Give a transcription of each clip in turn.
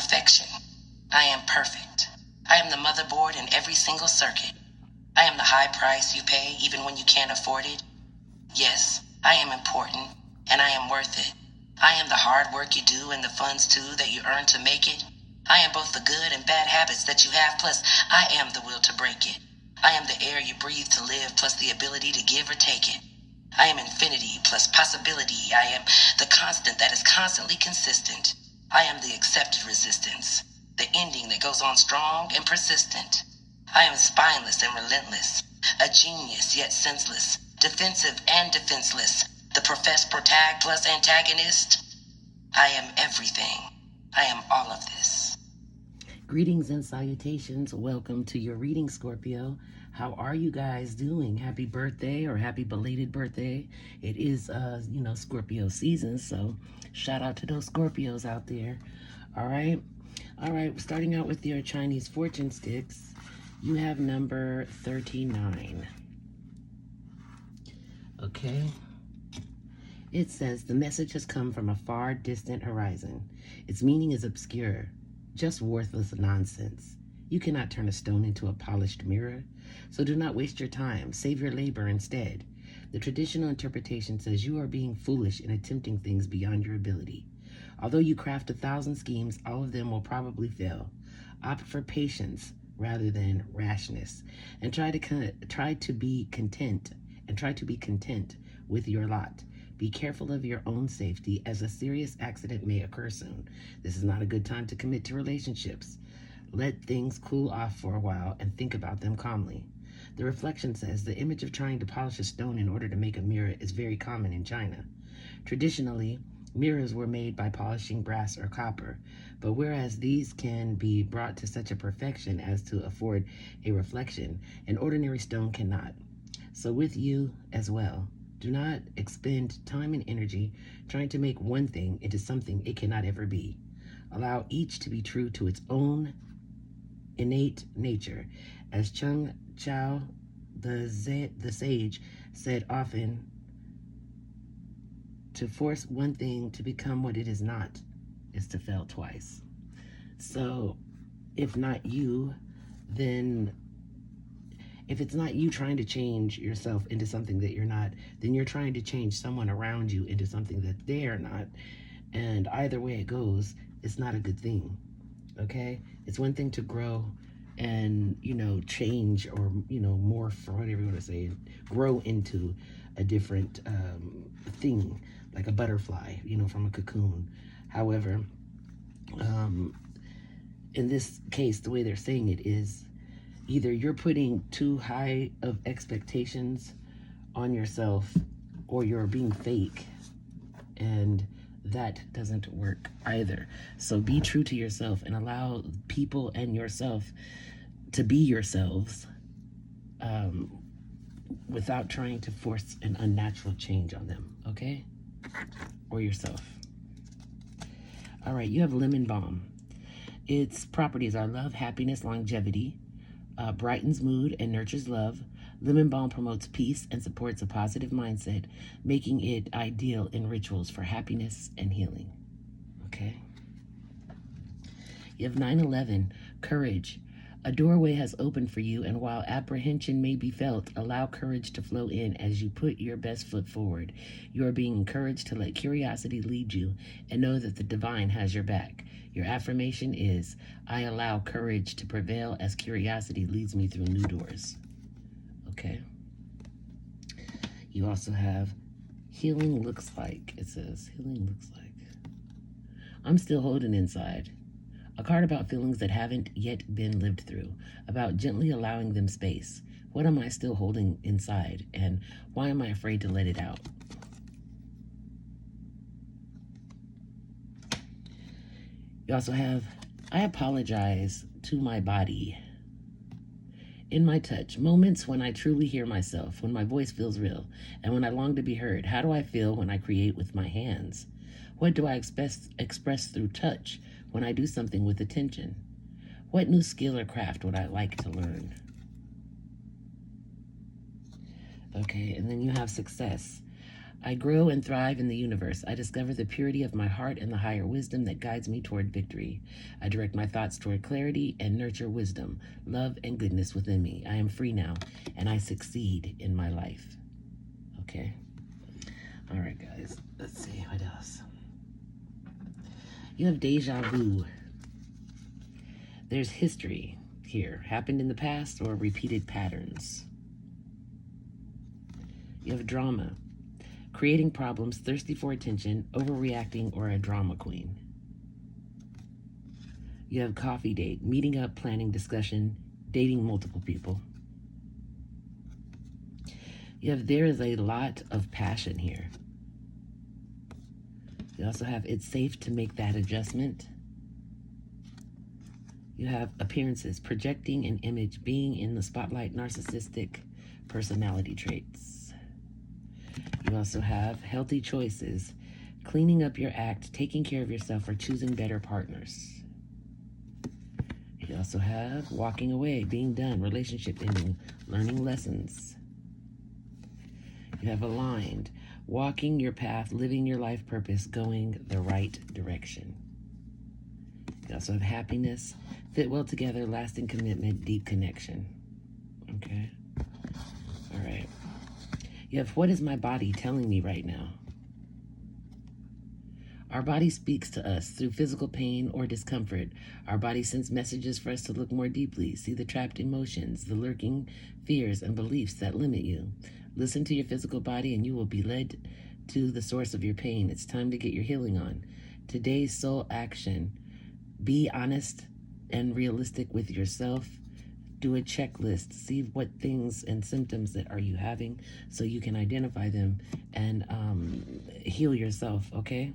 perfection. I am perfect. I am the motherboard in every single circuit. I am the high price you pay even when you can't afford it. Yes, I am important, and I am worth it. I am the hard work you do and the funds too that you earn to make it. I am both the good and bad habits that you have, plus I am the will to break it. I am the air you breathe to live, plus the ability to give or take it. I am infinity plus possibility. I am the constant that is constantly consistent. I am the accepted resistance, the ending that goes on strong and persistent. I am spineless and relentless, a genius yet senseless, defensive and defenseless, the professed protag plus antagonist. I am everything. I am all of this. Greetings and salutations. Welcome to your reading, Scorpio. How are you guys doing? Happy birthday or happy belated birthday. It is, Scorpio season, so shout out to those Scorpios out there. All right, starting out with your Chinese fortune sticks, you have number 39. Okay. It says, the message has come from a far distant horizon. Its meaning is obscure, just worthless nonsense. You cannot turn a stone into a polished mirror, so do not waste your time. Save your labor instead. The traditional interpretation says you are being foolish in attempting things beyond your ability. Although you craft 1,000 schemes, all of them will probably fail. Opt for patience rather than rashness, and try to be content with your lot. Be careful of your own safety, as a serious accident may occur soon. This is not a good time to commit to relationships. Let things cool off for a while and think about them calmly. The reflection says the image of trying to polish a stone in order to make a mirror is very common in China. Traditionally, mirrors were made by polishing brass or copper, but whereas these can be brought to such a perfection as to afford a reflection, an ordinary stone cannot. So with you as well. Do not expend time and energy trying to make one thing into something it cannot ever be. Allow each to be true to its own innate nature. As Chung Chao, the sage, said often, to force one thing to become what it is not is to fail twice. So if not you, then if it's not you trying to change yourself into something that you're not, then you're trying to change someone around you into something that they're not. And either way it goes, it's not a good thing. Okay? It's one thing to grow and, change or, morph or whatever you want to say, grow into a different thing, like a butterfly, from a cocoon. However, in this case, the way they're saying it is, either you're putting too high of expectations on yourself or you're being fake, and that doesn't work either. So be true to yourself and allow people and yourself to be yourselves without trying to force an unnatural change on them, okay? Or yourself. All right, you have lemon balm. Its properties are love, happiness, longevity, brightens mood and nurtures love. Lemon balm promotes peace and supports a positive mindset, making it ideal in rituals for happiness and healing. Okay. You have 9/11, courage. A doorway has opened for you, and while apprehension may be felt, allow courage to flow in as you put your best foot forward. You are being encouraged to let curiosity lead you and know that the divine has your back. Your affirmation is, I allow courage to prevail as curiosity leads me through new doors. Okay. You also have healing looks like. It says, healing looks like. I'm still holding inside. A card about feelings that haven't yet been lived through, about gently allowing them space. What am I still holding inside, and why am I afraid to let it out? You also have, I apologize to my body. In my touch, moments when I truly hear myself, when my voice feels real, and when I long to be heard. How do I feel when I create with my hands? What do I express through touch when I do something with attention? What new skill or craft would I like to learn? Okay, and then you have success. I grow and thrive in the universe. I discover the purity of my heart and the higher wisdom that guides me toward victory. I direct my thoughts toward clarity and nurture wisdom, love, and goodness within me. I am free now, and I succeed in my life. Okay. All right, guys. Let's see. What else? You have deja vu. There's history here, happened in the past or repeated patterns. You have drama, creating problems, thirsty for attention, overreacting, or a drama queen. You have coffee date, meeting up, planning, discussion, dating multiple people. You have there is a lot of passion here. You also have it's safe to make that adjustment. You have appearances, projecting an image, being in the spotlight, narcissistic personality traits. You also have healthy choices, cleaning up your act, taking care of yourself, or choosing better partners. You also have walking away, being done, relationship ending, learning lessons. You have aligned, walking your path, living your life purpose, going the right direction. You also have happiness, fit well together, lasting commitment, deep connection. Okay. All right. You have what is my body telling me right now? Our body speaks to us through physical pain or discomfort. Our body sends messages for us to look more deeply, see the trapped emotions, the lurking fears and beliefs that limit you. Listen to your physical body and you will be led to the source of your pain. It's time to get your healing on. Today's soul action. Be honest and realistic with yourself. Do a checklist. See what things and symptoms that are you having so you can identify them and heal yourself, okay?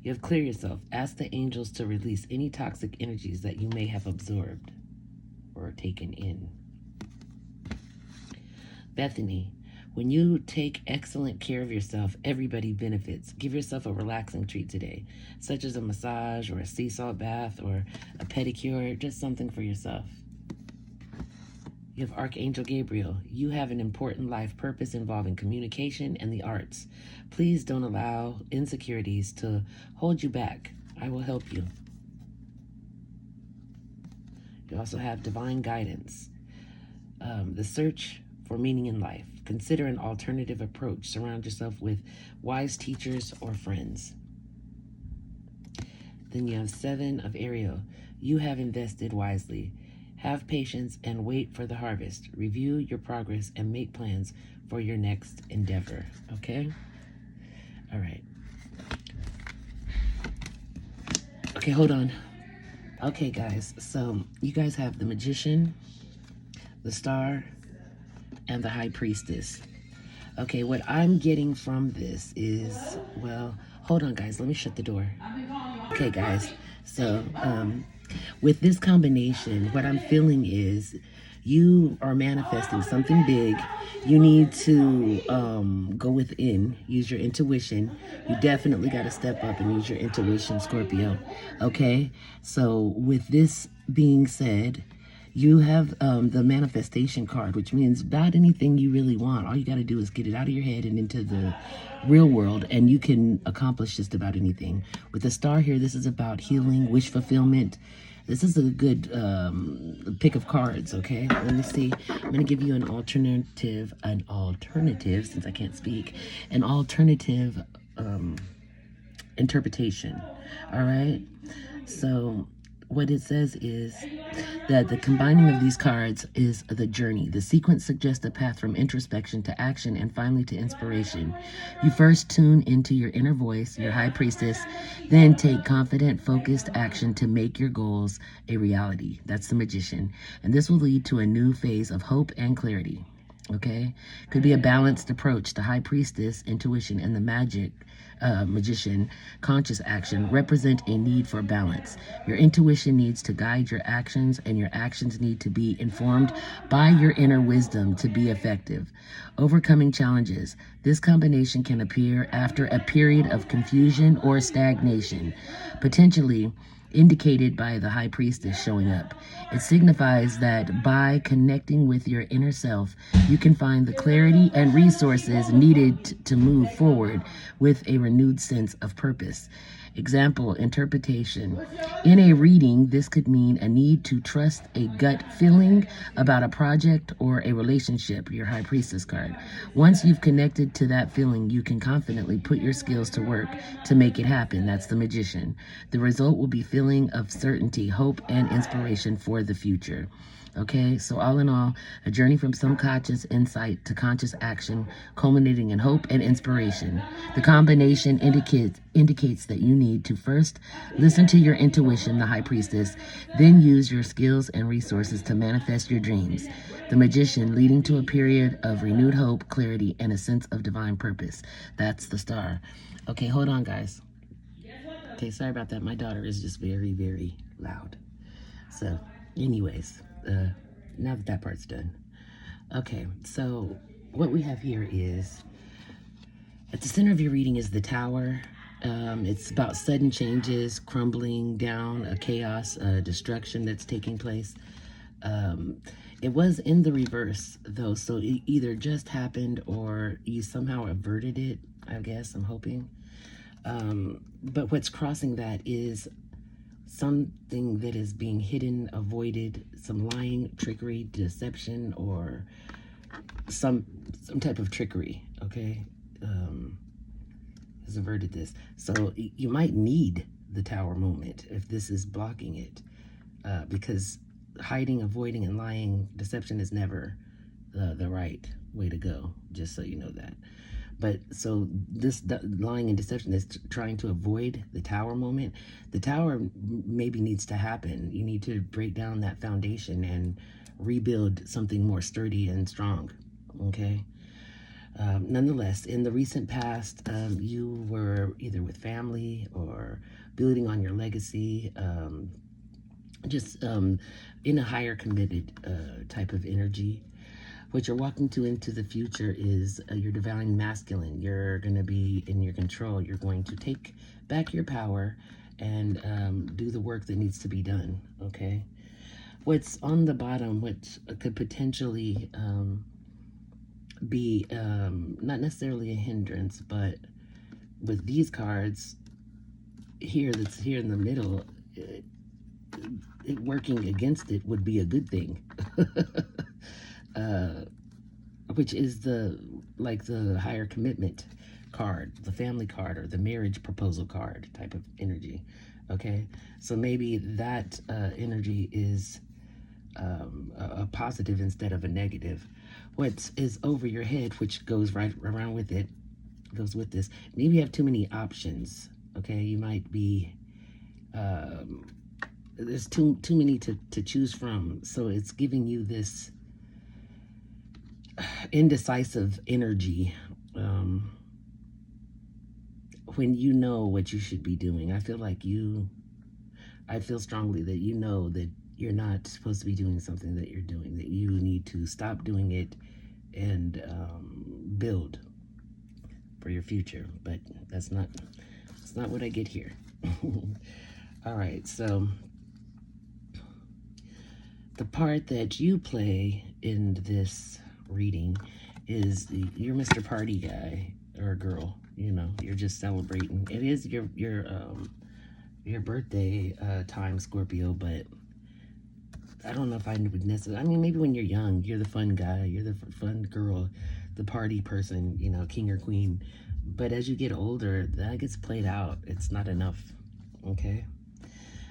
You have clear yourself. Ask the angels to release any toxic energies that you may have absorbed or taken in. Bethany, when you take excellent care of yourself, everybody benefits. Give yourself a relaxing treat today, such as a massage or a sea salt bath or a pedicure, just something for yourself. You have Archangel Gabriel. You have an important life purpose involving communication and the arts. Please don't allow insecurities to hold you back. I will help you. You also have divine guidance. The search for meaning in life. Consider an alternative approach. Surround yourself with wise teachers or friends. Then you have Seven of Ariel. You have invested wisely. Have patience and wait for the harvest. Review your progress and make plans for your next endeavor. Okay? All right. Okay, hold on. Okay, guys. So you guys have the Magician, the Star, and the High Priestess. Okay, what I'm getting from this is, well, hold on, guys. Let me shut the door. Okay, guys. So, with this combination, what I'm feeling is you are manifesting something big. You need to go within, use your intuition. You definitely got to step up and use your intuition, Scorpio. Okay? So with this being said, you have the manifestation card, which means about anything you really want. All you got to do is get it out of your head and into the real world, and you can accomplish just about anything. With the Star here, this is about healing, wish fulfillment. This is a good pick of cards, okay? Let me see. I'm going to give you an alternative, since I can't speak, an alternative interpretation, all right? So what it says is that the combining of these cards is the journey. The sequence suggests a path from introspection to action and finally to inspiration. You first tune into your inner voice, your high priestess, then take confident, focused action to make your goals a reality. That's the Magician. And this will lead to a new phase of hope and clarity. Okay? Could be a balanced approach. The High Priestess, intuition, and the Magician, conscious action, represent a need for balance. Your intuition needs to guide your actions, and your actions need to be informed by your inner wisdom to be effective. Overcoming challenges. This combination can appear after a period of confusion or stagnation. Potentially, indicated by the high priestess showing up. It signifies that by connecting with your inner self, you can find the clarity and resources needed to move forward with a renewed sense of purpose. Example, interpretation. In a reading, this could mean a need to trust a gut feeling about a project or a relationship, your high priestess card. Once you've connected to that feeling, you can confidently put your skills to work to make it happen. That's the magician. The result will be feeling of certainty, hope, and inspiration for the future. Okay, so all in all, a journey from subconscious insight to conscious action, culminating in hope and inspiration. The combination indicates that you need to first listen to your intuition, the high priestess, then use your skills and resources to manifest your dreams. The magician, leading to a period of renewed hope, clarity, and a sense of divine purpose. That's the star. Okay, hold on, guys. Okay, sorry about that. My daughter is just very, very loud. So, anyways, now that that part's done. Okay, so what we have here is at the center of your reading is the tower. It's about sudden changes, crumbling down, a chaos, destruction that's taking place. It was in the reverse, though, so it either just happened or you somehow averted it, I guess, I'm hoping. But what's crossing that is something that is being hidden, avoided, some lying, trickery, deception, or some type of trickery, okay? Has averted this. So you might need the tower moment if this is blocking it, because hiding, avoiding, and lying, deception is never the right way to go, just so you know that. But so this lying and deception is trying to avoid the tower moment. The tower maybe needs to happen. You need to break down that foundation and rebuild something more sturdy and strong, okay? Nonetheless, in the recent past, you were either with family or building on your legacy, just in a higher committed type of energy. What you're walking to into the future is your divine masculine. You're going to be in your control. You're going to take back your power and do the work that needs to be done, okay? What's on the bottom, which could potentially be not necessarily a hindrance, but with these cards here, that's here in the middle, it working against it would be a good thing. Which is the higher commitment card, the family card, or the marriage proposal card type of energy. Okay, so maybe that energy is a positive instead of a negative. What is over your head, which goes right around with it, goes with this. Maybe you have too many options. Okay, you might be there's too many to choose from, so it's giving you this indecisive energy when you know what you should be doing. I feel strongly that you know that you're not supposed to be doing something that you're doing, that you need to stop doing it and build for your future. But that's not what I get here. All right, so the part that you play in this reading is you're Mr. Party guy or girl. You know, you're just celebrating. It is your birthday time, Scorpio, but I don't know if I would necessarily. I mean, maybe when you're young, you're the fun guy, you're the fun girl, the party person, you know, king or queen. But as you get older, that gets played out. It's not enough. Okay,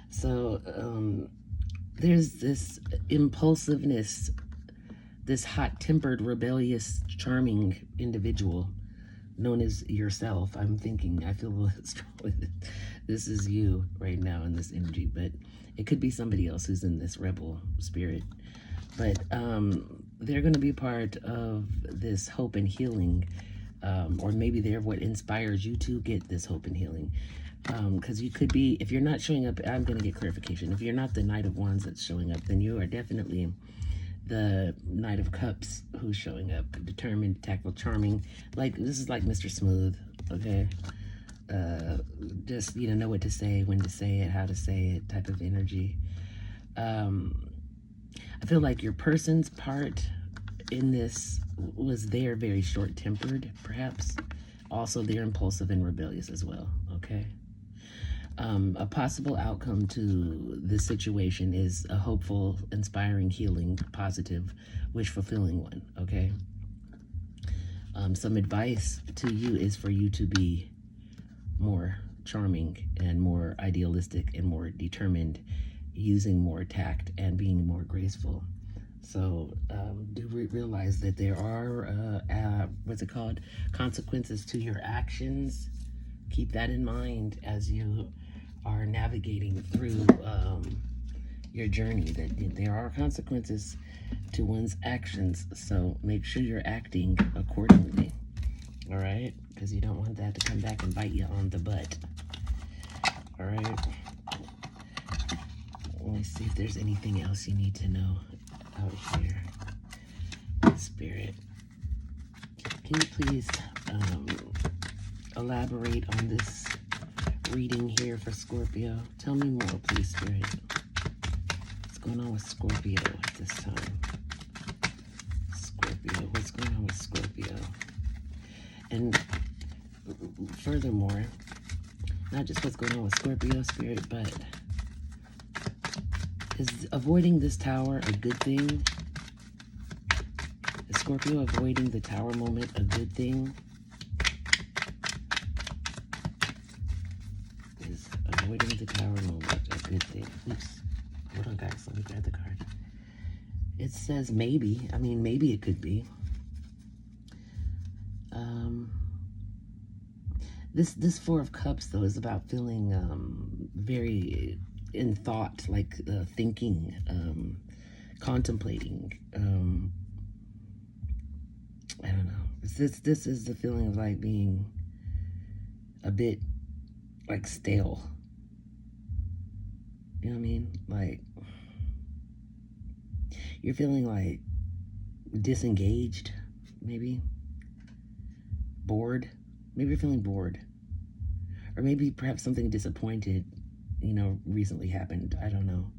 so there's this impulsiveness, this hot-tempered, rebellious, charming individual known as yourself. I feel this is you right now in this energy, but it could be somebody else who's in this rebel spirit. But they're going to be part of this hope and healing, or maybe they're what inspires you to get this hope and healing. Because you could be, if you're not showing up, I'm going to get clarification. If you're not the Knight of Wands that's showing up, then you are definitely the Knight of Cups who's showing up, determined, tactful, charming. Like, this is like Mr. Smooth, okay? just, know what to say, when to say it, how to say it type of energy. I feel like your person's part in this was they're very short-tempered, perhaps. Also, they're impulsive and rebellious as well, okay? A possible outcome to this situation is a hopeful, inspiring, healing, positive, wish-fulfilling one, okay? Some advice to you is for you to be more charming and more idealistic and more determined, using more tact and being more graceful. So do realize that there are, consequences to your actions. Keep that in mind as you are navigating through your journey, that there are consequences to one's actions. So make sure you're acting accordingly, all right? Because you don't want that to come back and bite you on the butt, all right? Let me see if there's anything else you need to know out here. Spirit, can you please elaborate on this reading here for Scorpio? Tell me more, please, Spirit. What's going on with Scorpio at this time? Scorpio, what's going on with Scorpio? And furthermore, not just what's going on with Scorpio, Spirit, but is avoiding this tower a good thing? Is Scorpio avoiding the tower moment a good thing? Is avoiding the tower moment a good thing? Oops. Hold on, guys. Let me grab the card. It says maybe. I mean, maybe it could be. This Four of Cups, though, is about feeling very in thought, like thinking, contemplating. I don't know. This is the feeling of like being a bit like stale. You know what I mean? Like you're feeling like disengaged, maybe bored. Maybe you're feeling bored, or maybe perhaps something disappointed, recently happened. I don't know.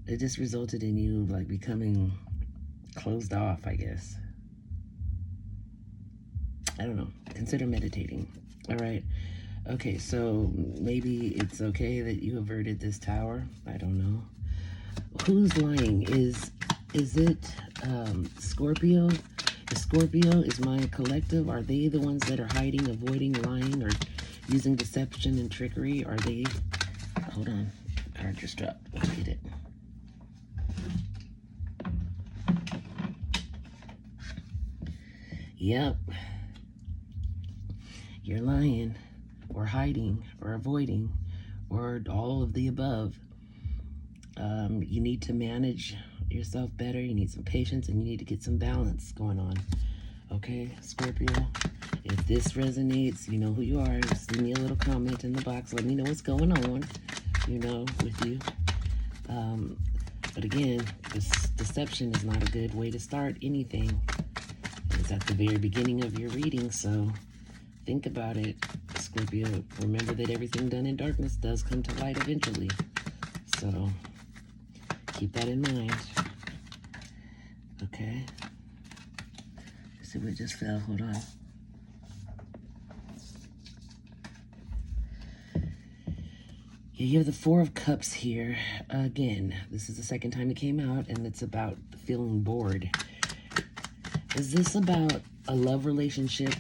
It just resulted in you like becoming closed off, I guess. I don't know. Consider meditating. All right. Okay, so maybe it's okay that you averted this tower. I don't know. Who's lying? Is it Scorpio? Is Scorpio, is my collective? Are they the ones that are hiding, avoiding, lying, or using deception and trickery? Are they? Hold on. Card just dropped. Let's get it. Yep. You're lying, or hiding, or avoiding, or all of the above. You need to manage yourself better. You need some patience, and you need to get some balance going on. Okay, Scorpio? If this resonates, you know who you are. Just leave me a little comment in the box. Let me know what's going on, with you. But again, this deception is not a good way to start anything. It's at the very beginning of your reading, so think about it, Scorpio. Remember that everything done in darkness does come to light eventually. So keep that in mind. Okay. Let's see what just fell. Hold on. Yeah, you have the Four of Cups here. Again, this is the second time it came out, and it's about feeling bored. Is this about a love relationship?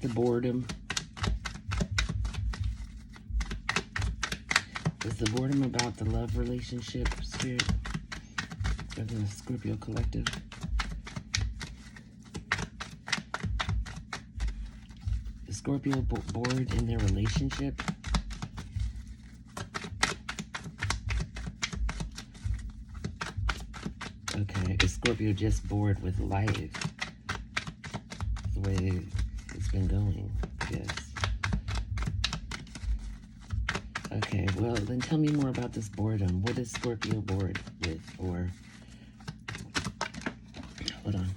The boredom? Is the boredom about the love relationship, Spirit? Of the Scorpio collective? Is Scorpio bored in their relationship? Okay, is Scorpio just bored with life? The way it's been going, yes. Okay, well, then tell me more about this boredom. What is Scorpio bored with? Or, hold on.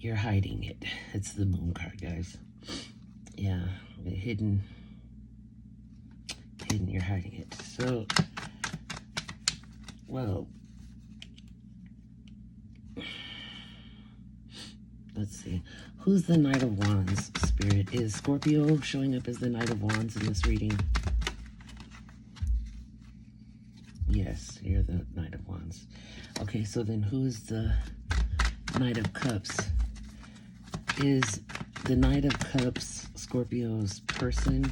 You're hiding it. It's the moon card, guys. Yeah, hidden, you're hiding it. So, well, let's see. Who's the Knight of Wands, Spirit? Is Scorpio showing up as the Knight of Wands in this reading? Yes, you're the Knight of Wands. Okay, so then who's the Knight of Cups? Is the Knight of Cups Scorpio's person?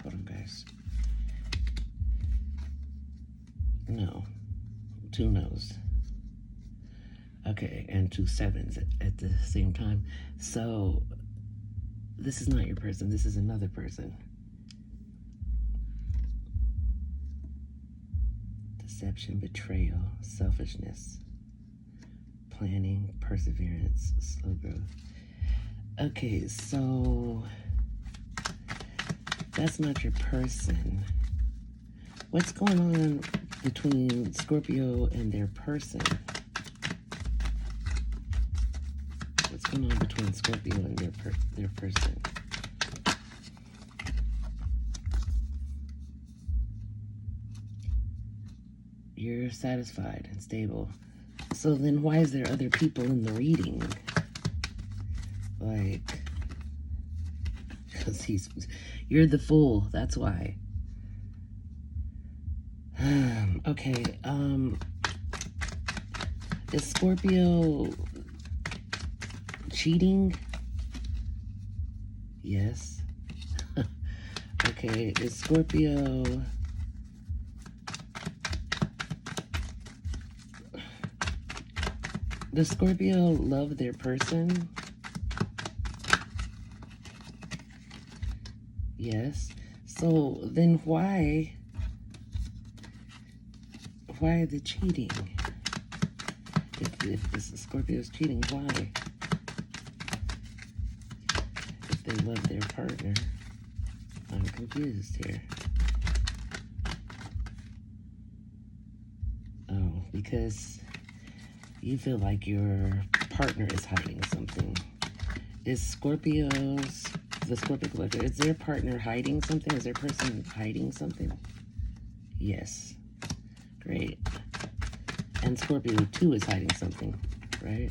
Hold on, guys. No. 2 no's. Okay, and 2 sevens at the same time. So, this is not your person. This is another person. Deception, betrayal, selfishness, planning, perseverance, slow growth. Okay, so that's not your person. What's going on between Scorpio and their person? What's going on between Scorpio and their person? You're satisfied and stable. So then why is there other people in the reading? Like, because you're the fool, that's why. Okay, is Scorpio cheating? Yes. Okay, is Scorpio... Does Scorpio love their person? Yes. So then why the cheating? If this Scorpio is cheating, why? If they love their partner. I'm confused here. Oh, because you feel like your partner is hiding something. Is the Scorpio collector, is their partner hiding something? Is their person hiding something? Yes. Great. And Scorpio too is hiding something, right?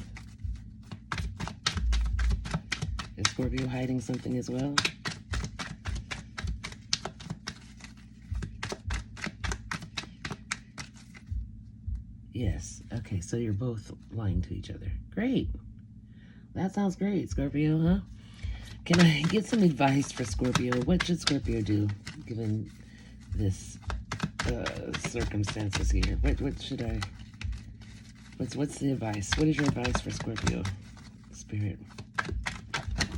Is Scorpio hiding something as well? Yes. Okay, so you're both lying to each other. Great. That sounds great, Scorpio, huh? Can I get some advice for Scorpio? What should Scorpio do, given this circumstances here? What should I... What's the advice? What is your advice for Scorpio, Spirit?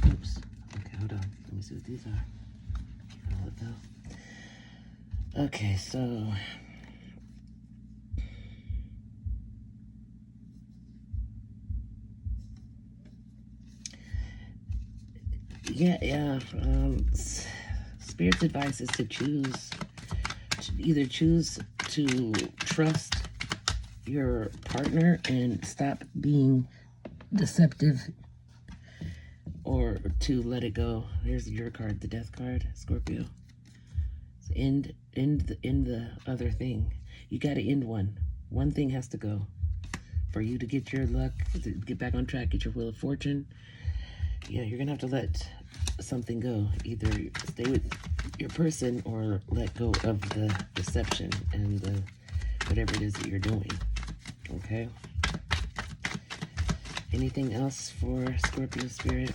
Oops. Okay, hold on. Let me see what these are. I'll let go. Okay, so... Yeah. Spirit's advice is to either choose to trust your partner and stop being deceptive, or to let it go. Here's your card, the Death card, Scorpio. So end the other thing. You got to end one. One thing has to go for you to get your luck, to get back on track, get your Wheel of Fortune. Yeah, you're gonna have to let something go. Either stay with your person or let go of the deception and the whatever it is that you're doing. Okay? Anything else for Scorpio Spirit?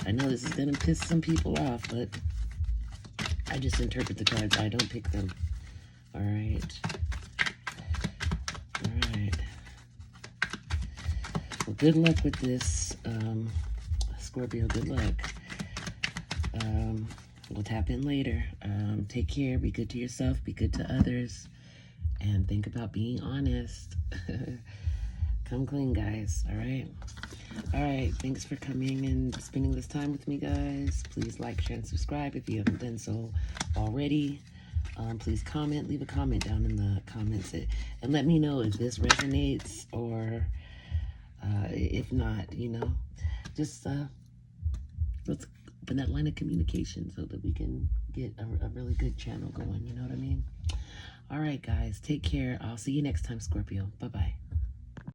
I know this is gonna piss some people off, but I just interpret the cards. I don't pick them. Alright. Alright. Well, good luck with this, Scorpio. Good luck. We'll tap in later. Take care. Be good to yourself. Be good to others. And think about being honest. Come clean, guys. All right? All right. Thanks for coming and spending this time with me, guys. Please like, share, and subscribe if you haven't done so already. Please comment, leave a comment down in the comments, and let me know if this resonates, or if not, just let's open that line of communication so that we can get a really good channel going. You know what I mean? All right, guys, take care. I'll see you next time, Scorpio. Bye-bye.